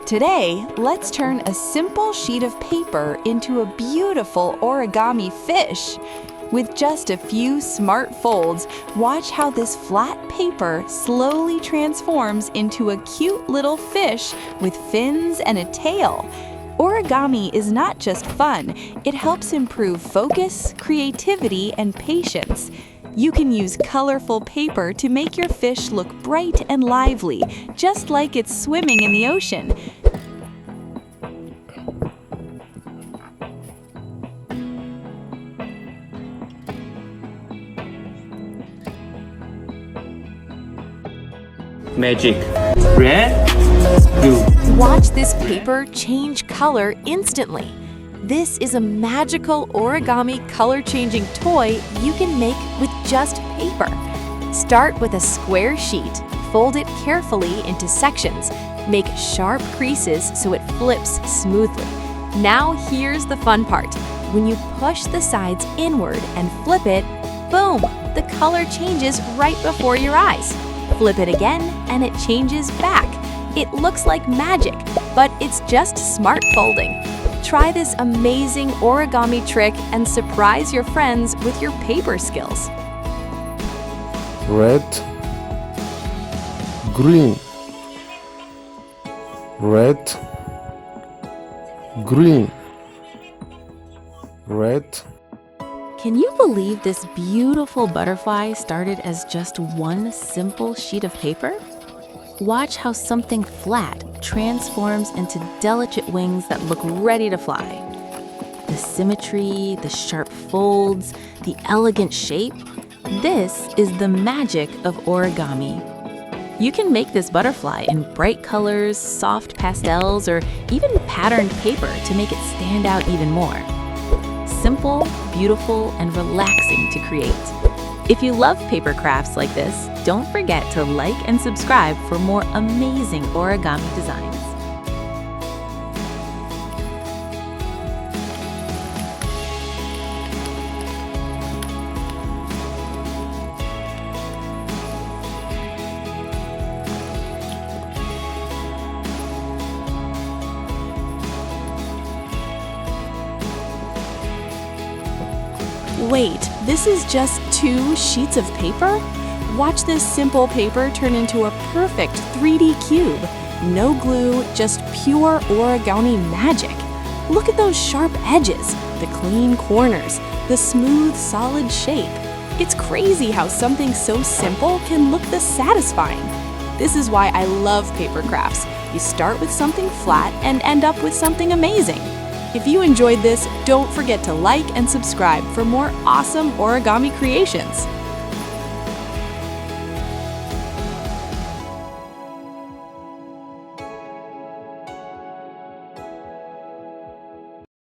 Today, let's turn a simple sheet of paper into a beautiful origami fish. With just a few smart folds, watch how this flat paper slowly transforms into a cute little fish with fins and a tail. Origami is not just fun, it helps improve focus, creativity, and patience. You can use colorful paper to make your fish look bright and lively, just like it's swimming in the ocean. Magic. Red, blue. Watch this paper change color instantly. This is a magical origami color changing toy you can make with just paper. Start with a square sheet, fold it carefully into sections, make sharp creases so it flips smoothly. Now here's the fun part. When you push the sides inward and flip it, boom, the color changes right before your eyes. Flip it again and it changes back. It looks like magic, but it's just smart folding. Try this amazing origami trick and surprise your friends with your paper skills. Red, green, red, green, red. Can you believe this beautiful butterfly started as just one simple sheet of paper? Watch how something flat transforms into delicate wings that look ready to fly. The symmetry, the sharp folds, the elegant shape, this is the magic of origami. You can make this butterfly in bright colors, soft pastels, or even patterned paper to make it stand out even more. Simple, beautiful, and relaxing to create. If you love paper crafts like this, don't forget to like and subscribe for more amazing origami designs. Wait, this is just 2 sheets of paper? Watch this simple paper turn into a perfect 3D cube. No glue, just pure origami magic. Look at those sharp edges, the clean corners, the smooth, solid shape. It's crazy how something so simple can look this satisfying. This is why I love paper crafts. You start with something flat and end up with something amazing. If you enjoyed this, don't forget to like and subscribe for more awesome origami creations.